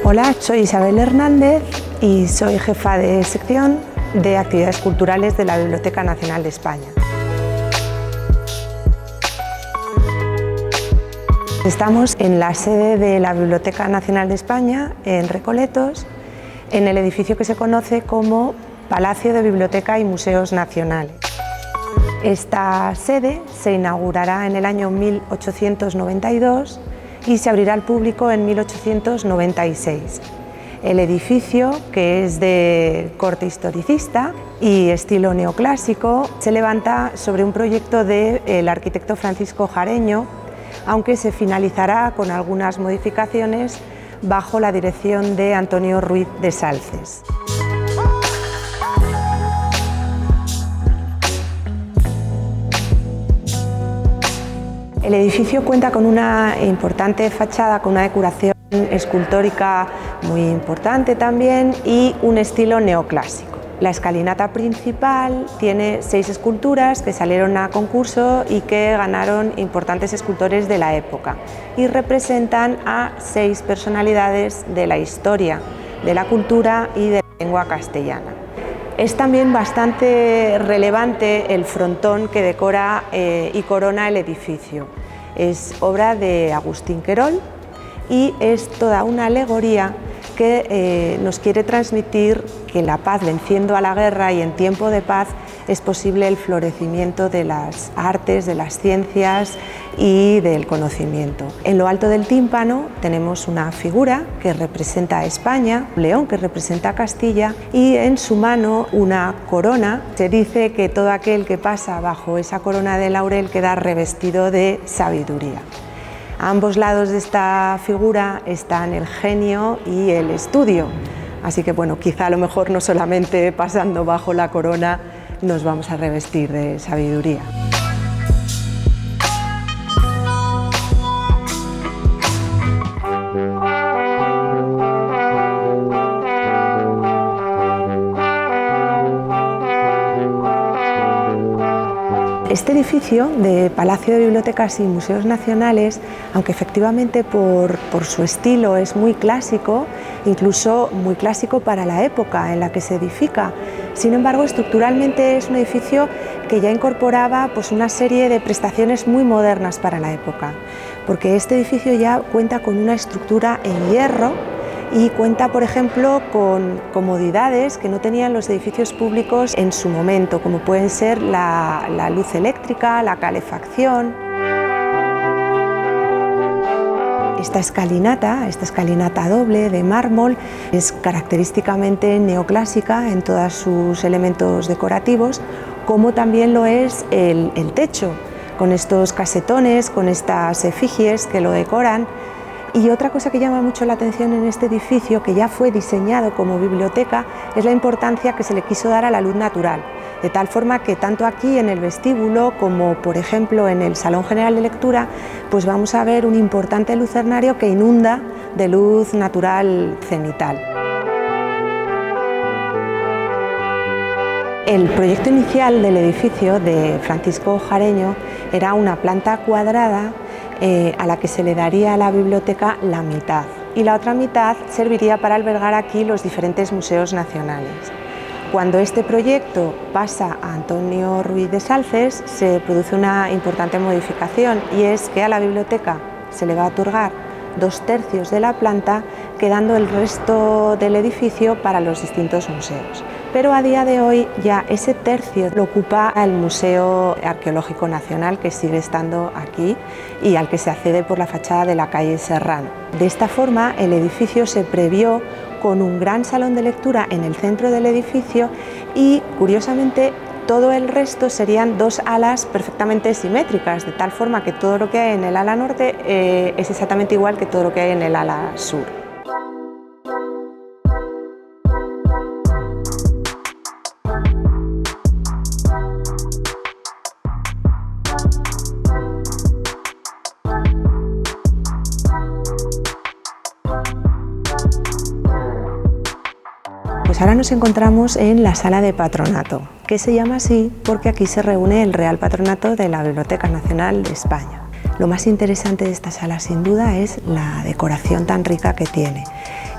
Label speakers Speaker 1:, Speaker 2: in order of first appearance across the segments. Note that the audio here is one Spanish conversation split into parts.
Speaker 1: Hola, soy Isabel Hernández y soy jefa de sección de actividades culturales de la Biblioteca Nacional de España. Estamos en la sede de la Biblioteca Nacional de España, en Recoletos, en el edificio que se conoce como Palacio de Biblioteca y Museos Nacionales. Esta sede se inaugurará en el año 1892 y se abrirá al público en 1896. El edificio, que es de corte historicista y estilo neoclásico, se levanta sobre un proyecto del arquitecto Francisco Jareño, aunque se finalizará con algunas modificaciones bajo la dirección de Antonio Ruiz de Salces. El edificio cuenta con una importante fachada, con una decoración escultórica muy importante también y un estilo neoclásico. La escalinata principal tiene 6 esculturas que salieron a concurso y que ganaron importantes escultores de la época y representan a 6 personalidades de la historia, de la cultura y de la lengua castellana. Es también bastante relevante el frontón que decora y corona el edificio. Es obra de Agustín Querol y es toda una alegoría que nos quiere transmitir que la paz venciendo a la guerra y en tiempo de paz es posible el florecimiento de las artes, de las ciencias y del conocimiento. En lo alto del tímpano tenemos una figura que representa a España, un león que representa a Castilla y en su mano una corona. Se dice que todo aquel que pasa bajo esa corona de laurel queda revestido de sabiduría. A ambos lados de esta figura están el genio y el estudio, así que bueno, quizá a lo mejor no solamente pasando bajo la corona nos vamos a revestir de sabiduría. Este edificio de Palacio de Bibliotecas y Museos Nacionales, aunque efectivamente por su estilo es muy clásico, incluso muy clásico para la época en la que se edifica, sin embargo estructuralmente es un edificio que ya incorporaba una serie de prestaciones muy modernas para la época, porque este edificio ya cuenta con una estructura en hierro y cuenta, por ejemplo, con comodidades que no tenían los edificios públicos en su momento, como pueden ser la luz eléctrica, la calefacción. Esta escalinata doble de mármol es característicamente neoclásica en todos sus elementos decorativos, como también lo es el techo, con estos casetones, con estas efigies que lo decoran. Y otra cosa que llama mucho la atención en este edificio, que ya fue diseñado como biblioteca, es la importancia que se le quiso dar a la luz natural, de tal forma que tanto aquí en el vestíbulo como por ejemplo en el Salón General de Lectura, pues vamos a ver un importante lucernario que inunda de luz natural cenital. El proyecto inicial del edificio de Francisco Jareño era una planta cuadrada a la que se le daría a la biblioteca la mitad y la otra mitad serviría para albergar aquí los diferentes museos nacionales. Cuando este proyecto pasa a Antonio Ruiz de Salces se produce una importante modificación y es que a la biblioteca se le va a otorgar 2/3 de la planta, quedando el resto del edificio para los distintos museos. Pero a día de hoy ya ese tercio lo ocupa el Museo Arqueológico Nacional, que sigue estando aquí y al que se accede por la fachada de la calle Serrano. De esta forma el edificio se previó con un gran salón de lectura en el centro del edificio y curiosamente todo el resto serían 2 alas perfectamente simétricas, de tal forma que todo lo que hay en el ala norte es exactamente igual que todo lo que hay en el ala sur. Pues ahora nos encontramos en la sala de patronato, que se llama así porque aquí se reúne el Real Patronato de la Biblioteca Nacional de España. Lo más interesante de esta sala sin duda es la decoración tan rica que tiene.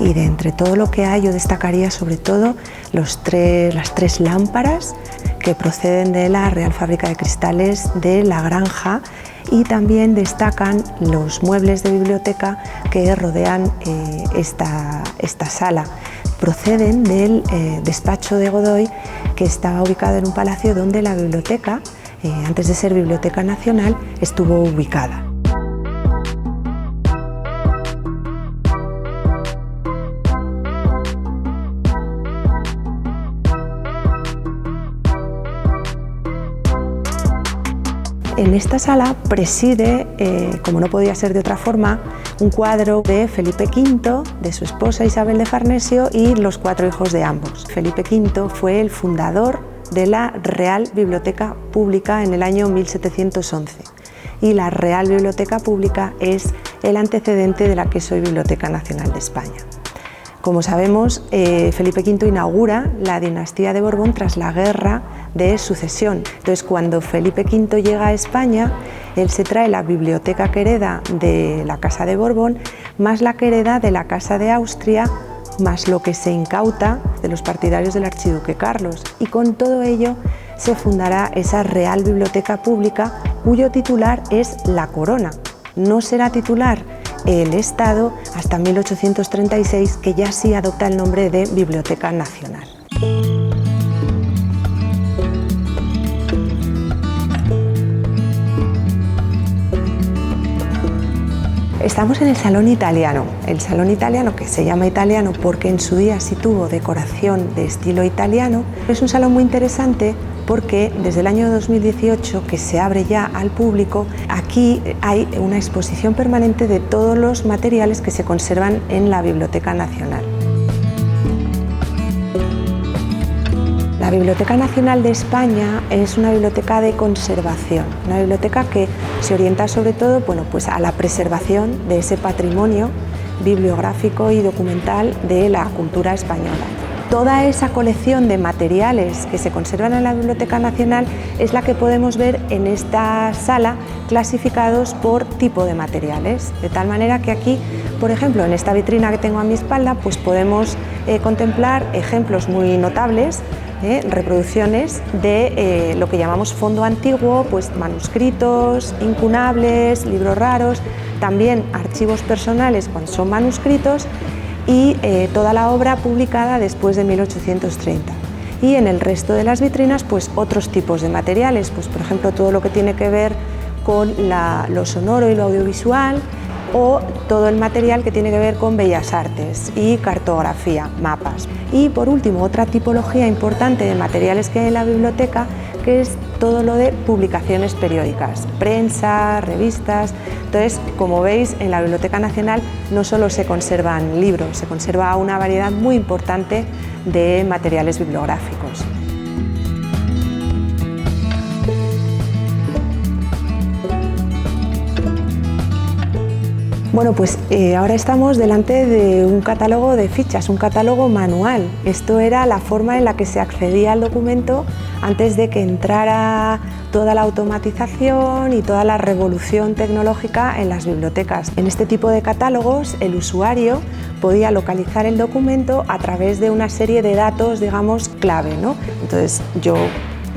Speaker 1: Y de entre todo lo que hay yo destacaría sobre todo las tres lámparas que proceden de la Real Fábrica de Cristales de La Granja, y también destacan los muebles de biblioteca que rodean esta sala. Proceden del despacho de Godoy, que estaba ubicado en un palacio donde la biblioteca, antes de ser Biblioteca Nacional, estuvo ubicada. En esta sala preside, como no podía ser de otra forma, un cuadro de Felipe V, de su esposa Isabel de Farnesio y los 4 hijos de ambos. Felipe V fue el fundador de la Real Biblioteca Pública en el año 1711 y la Real Biblioteca Pública es el antecedente de la que es hoy Biblioteca Nacional de España. Como sabemos, Felipe V inaugura la dinastía de Borbón tras la Guerra de Sucesión. Entonces, cuando Felipe V llega a España, él se trae la biblioteca que hereda de la Casa de Borbón, más la que hereda de la Casa de Austria, más lo que se incauta de los partidarios del archiduque Carlos. Y con todo ello se fundará esa Real Biblioteca Pública, cuyo titular es la Corona. No será titular el Estado hasta 1836, que ya sí adopta el nombre de Biblioteca Nacional. Estamos en el Salón Italiano. El Salón Italiano, que se llama italiano porque en su día sí tuvo decoración de estilo italiano, es un salón muy interesante porque desde el año 2018, que se abre ya al público, aquí hay una exposición permanente de todos los materiales que se conservan en la Biblioteca Nacional. La Biblioteca Nacional de España es una biblioteca de conservación, una biblioteca que se orienta sobre todo pues a la preservación de ese patrimonio bibliográfico y documental de la cultura española. Toda esa colección de materiales que se conservan en la Biblioteca Nacional es la que podemos ver en esta sala, clasificados por tipo de materiales, de tal manera que aquí, por ejemplo, en esta vitrina que tengo a mi espalda, pues podemos contemplar ejemplos muy notables, reproducciones de lo que llamamos fondo antiguo, pues manuscritos, incunables, libros raros, también archivos personales cuando son manuscritos, y toda la obra publicada después de 1830. Y en el resto de las vitrinas, pues otros tipos de materiales, pues por ejemplo todo lo que tiene que ver con lo sonoro y lo audiovisual, o todo el material que tiene que ver con bellas artes y cartografía, mapas. Y por último, otra tipología importante de materiales que hay en la biblioteca, que es todo lo de publicaciones periódicas, prensa, revistas. Entonces, como veis, en la Biblioteca Nacional no solo se conservan libros, se conserva una variedad muy importante de materiales bibliográficos. Bueno, pues ahora estamos delante de un catálogo de fichas, un catálogo manual. Esto era la forma en la que se accedía al documento antes de que entrara toda la automatización y toda la revolución tecnológica en las bibliotecas. En este tipo de catálogos, el usuario podía localizar el documento a través de una serie de datos, digamos, clave, ¿no? Entonces yo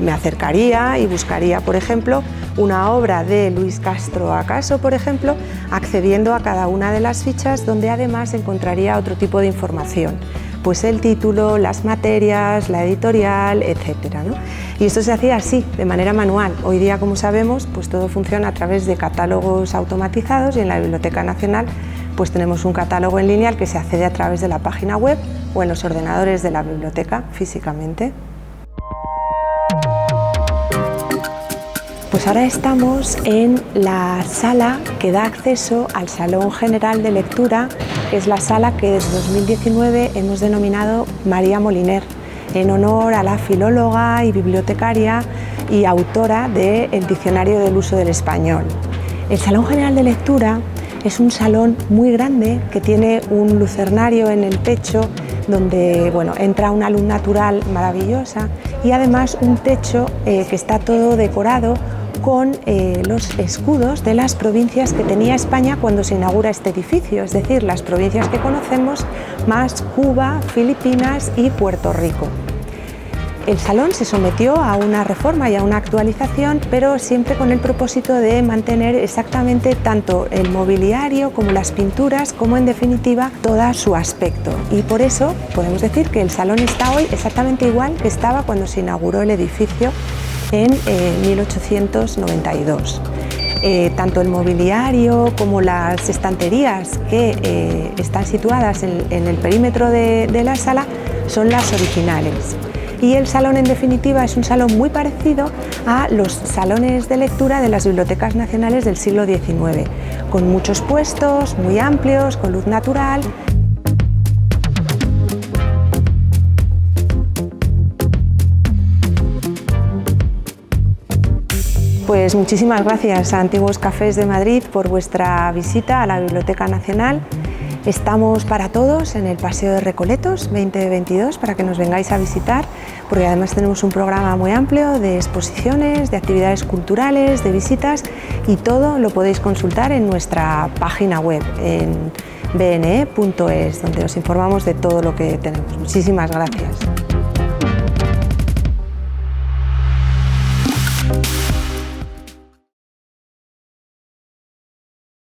Speaker 1: me acercaría y buscaría, por ejemplo, una obra de Luis Castro Acaso, por ejemplo, accediendo a cada una de las fichas, donde además encontraría otro tipo de información, pues el título, las materias, la editorial, etcétera, ¿no? Y esto se hacía así, de manera manual. Hoy día, como sabemos, pues todo funciona a través de catálogos automatizados, y en la Biblioteca Nacional pues tenemos un catálogo en línea al que se accede a través de la página web o en los ordenadores de la biblioteca físicamente. Pues ahora estamos en la sala que da acceso al Salón General de Lectura, que es la sala que desde 2019 hemos denominado María Moliner, en honor a la filóloga y bibliotecaria y autora del Diccionario del Uso del Español. El Salón General de Lectura es un salón muy grande que tiene un lucernario en el techo donde entra una luz natural maravillosa, y además un techo que está todo decorado con los escudos de las provincias que tenía España cuando se inaugura este edificio, es decir, las provincias que conocemos más Cuba, Filipinas y Puerto Rico. El salón se sometió a una reforma y a una actualización, pero siempre con el propósito de mantener exactamente tanto el mobiliario como las pinturas, como en definitiva todo su aspecto. Y por eso podemos decir que el salón está hoy exactamente igual que estaba cuando se inauguró el edificio en 1892. Tanto el mobiliario como las estanterías que están situadas en el perímetro de la sala son las originales. Y el salón, en definitiva, es un salón muy parecido a los salones de lectura de las bibliotecas nacionales del siglo XIX, con muchos puestos, muy amplios, con luz natural. Pues muchísimas gracias a Antiguos Cafés de Madrid por vuestra visita a la Biblioteca Nacional. Estamos para todos en el Paseo de Recoletos 2022 para que nos vengáis a visitar, porque además tenemos un programa muy amplio de exposiciones, de actividades culturales, de visitas, y todo lo podéis consultar en nuestra página web, en bne.es, donde os informamos de todo lo que tenemos. Muchísimas gracias.